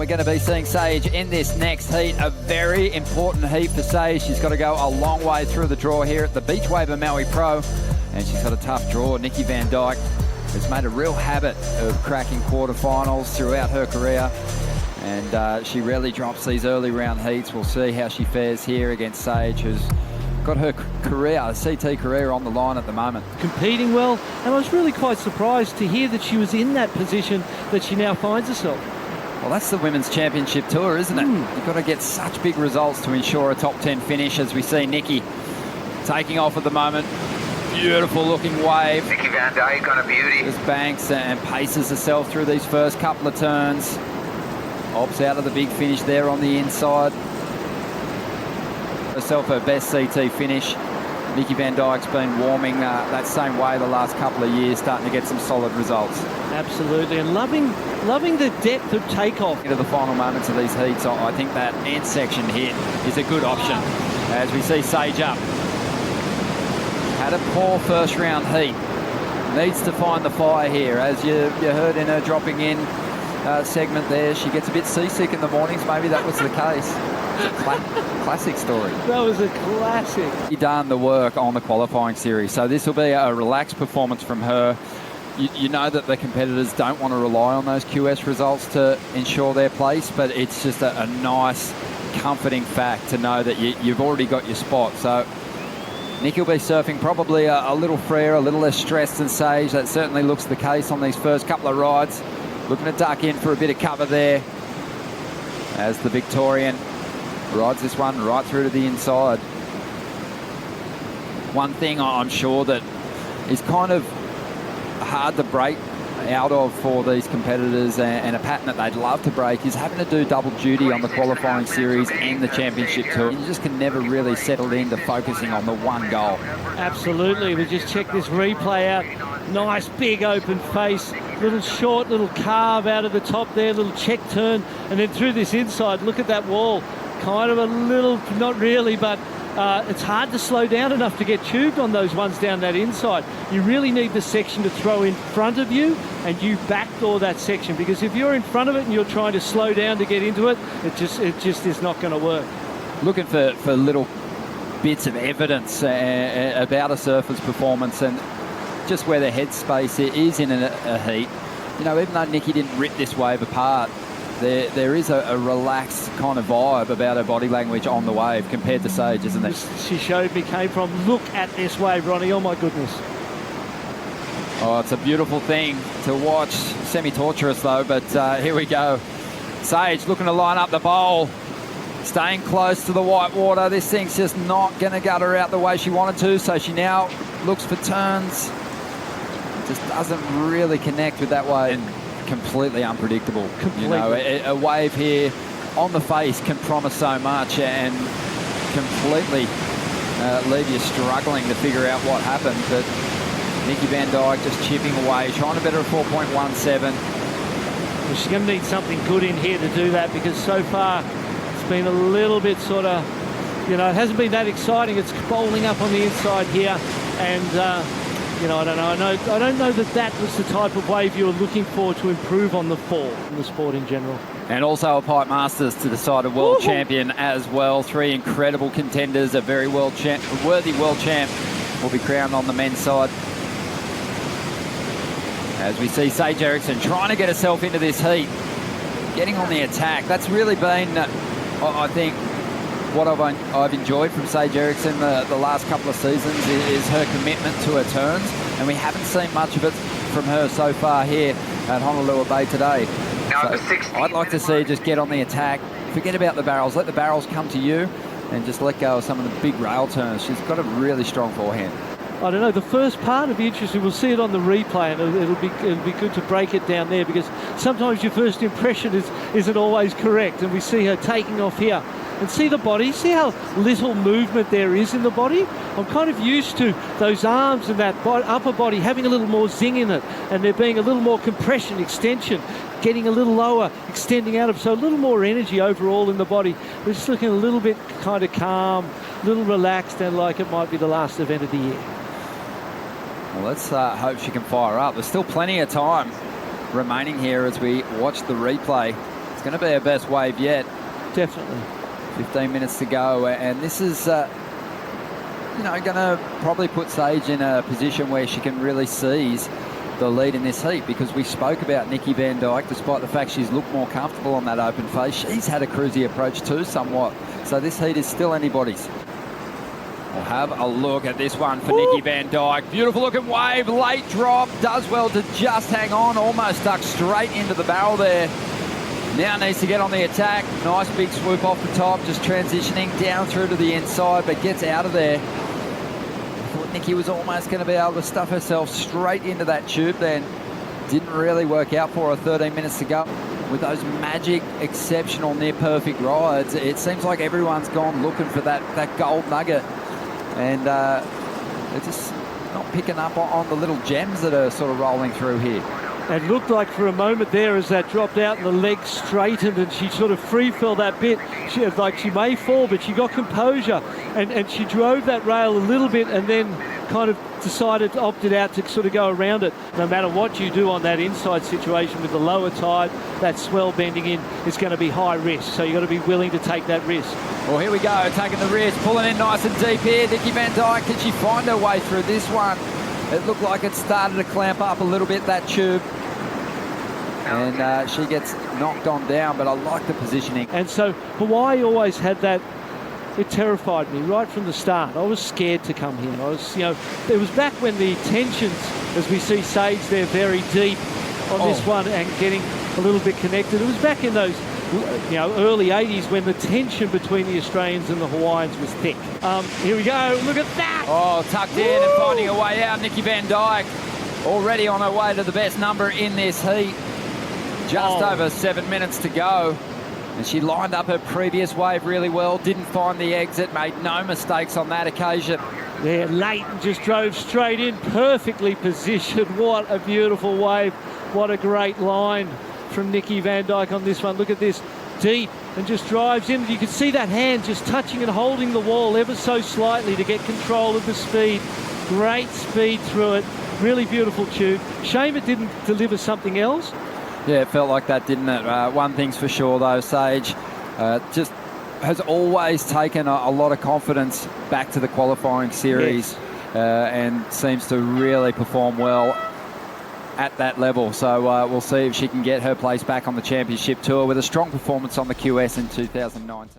we're going to be seeing Sage in this next heat. A very important heat for Sage. She's got to go a long way through the draw here at the Beachwaver Maui Pro. And she's got a tough draw. Nikki Van Dijk has made a real habit of cracking quarterfinals throughout her career. And she rarely drops these early round heats. We'll see how she fares here against Sage, who's got her career, CT career, on the line at the moment. Competing well, and I was really quite surprised to hear that she was in that position that she now finds herself. Well, that's the Women's Championship Tour, isn't it? You've got to get such big results to ensure a top 10 finish, as we see Nikki taking off at the moment. Beautiful looking wave. Nikki Van Dijk on a beauty. Just banks and paces herself through these first couple of turns. Opts out of the big finish there on the inside. Herself her best CT finish. Nikki Van Dijk's been warming that same way the last couple of years, starting to get some solid results. Absolutely, and loving the depth of takeoff. Into the final moments of these heats, I think that end section hit is a good option. As we see Sage up. Had a poor first round heat. Needs to find the fire here. As you heard in her dropping in segment there, she gets a bit seasick in the mornings. Maybe that was the case. Classic story. That was a classic. She done the work on the qualifying series, so this will be a relaxed performance from her. You know that the competitors don't want to rely on those QS results to ensure their place, but it's just a nice, comforting fact to know that you've already got your spot. So Nikki will be surfing probably a little freer, a little less stressed than Sage. That certainly looks the case on these first couple of rides. Looking to duck in for a bit of cover there as the Victorian rides this one right through to the inside. One thing I'm sure that is kind of hard to break out of for these competitors, and a pattern that they'd love to break, is having to do double duty on the qualifying series and the championship tour. You just can never really settle into focusing on the one goal. Absolutely. We just check this replay out. Nice big open face, little short little carve out of the top there, little check turn, and then through this inside. Look at that wall. Kind of a little, not really, but it's hard to slow down enough to get tubed on those ones down that inside. You really need the section to throw in front of you, and you backdoor that section, because if you're in front of it and you're trying to slow down to get into it, it just is not going to work. Looking for little bits of evidence about a surfer's performance and just where their headspace is in a heat. You know, even though Nikki didn't rip this wave apart, there is a relaxed kind of vibe about her body language on the wave compared to Sage, isn't there? She showed me came from. Look at this wave, Ronnie. Oh, my goodness. Oh, it's a beautiful thing to watch. Semi-torturous, though, but here we go. Sage looking to line up the bowl. Staying close to the white water. This thing's just not going to gut her out the way she wanted to, so she now looks for turns. Just doesn't really connect with that wave. Completely unpredictable. Completely. You know, a wave here on the face can promise so much and completely leave you struggling to figure out what happened. But Nikki Van Dijk just chipping away, trying to better a 4.17. Well, she's going to need something good in here to do that, because so far it's been a little bit sort of, you know, it hasn't been that exciting. It's bowling up on the inside here, and you know, I don't know that was the type of wave you were looking for to improve on the fall in the sport in general. And also a Pipe Masters to the side of world champion as well. Three incredible contenders. A very worthy world champ will be crowned on the men's side. As we see Sage Erickson trying to get herself into this heat, getting on the attack. That's really been, I think, what I've enjoyed from Sage Erickson the last couple of seasons is her commitment to her turns, and we haven't seen much of it from her so far here at Honolulu Bay today. So I'd like to see her just get on the attack, forget about the barrels, let the barrels come to you, and just let go of some of the big rail turns. She's got a really strong forehand. I don't know, the first part will be interesting. We'll see it on the replay, and it'll be good to break it down there, because sometimes your first impression isn't always correct, and we see her taking off here. And see the body, see how little movement there is in the body? I'm kind of used to those arms and that upper body having a little more zing in it, and there being a little more compression, extension, getting a little lower, extending out, so a little more energy overall in the body. We're just looking a little bit kind of calm, a little relaxed, and like it might be the last event of the year. Well, let's hope she can fire up. There's still plenty of time remaining here as we watch the replay. It's going to be her best wave yet. Definitely. 15 minutes to go, and this is, going to probably put Sage in a position where she can really seize the lead in this heat, because we spoke about Nikki Van Dijk. Despite the fact she's looked more comfortable on that open face, she's had a cruisy approach too somewhat. So this heat is still anybody's. We'll have a look at this one for Nikki Van Dijk. Beautiful looking wave, late drop, does well to just hang on, almost stuck straight into the barrel there. Now needs to get on the attack. Nice big swoop off the top, just transitioning down through to the inside, but gets out of there. I thought Nikki was almost going to be able to stuff herself straight into that tube then. Didn't really work out for her. 13 minutes to go. With those magic, exceptional, near-perfect rides, it seems like everyone's gone looking for that gold nugget. And they're just not picking up on the little gems that are sort of rolling through here. It looked like for a moment there as that dropped out and the legs straightened and she sort of free fell that bit. She may fall, but she got composure and she drove that rail a little bit and then kind of opted out to sort of go around it. No matter what you do on that inside situation with the lower tide, that swell bending in is going to be high risk. So you've got to be willing to take that risk. Well, here we go, taking the risk, pulling in nice and deep here. Nikki Van Dijk, can she find her way through this one? It looked like it started to clamp up a little bit, that tube. And she gets knocked on down, but I like the positioning. And so Hawaii always had that. It terrified me right from the start. I was scared to come here. It was back when the tensions, as we see Sage there very deep on this one and getting a little bit connected. It was back in those early 80s when the tension between the Australians and the Hawaiians was thick. Here we go. Look at that. Oh, tucked in and finding a way out. Nikki Van Dijk already on her way to the best number in this heat. Just over 7 minutes to go. And she lined up her previous wave really well, didn't find the exit, made no mistakes on that occasion. Yeah, Leighton just drove straight in, perfectly positioned. What a beautiful wave. What a great line from Nikki Van Dijk on this one. Look at this, deep, and just drives in. You can see that hand just touching and holding the wall ever so slightly to get control of the speed. Great speed through it. Really beautiful tube. Shame it didn't deliver something else. Yeah, it felt like that, didn't it? One thing's for sure, though, Sage just has always taken a lot of confidence back to the qualifying series. Yes. And seems to really perform well at that level. So we'll see if she can get her place back on the championship tour with a strong performance on the QS in 2019.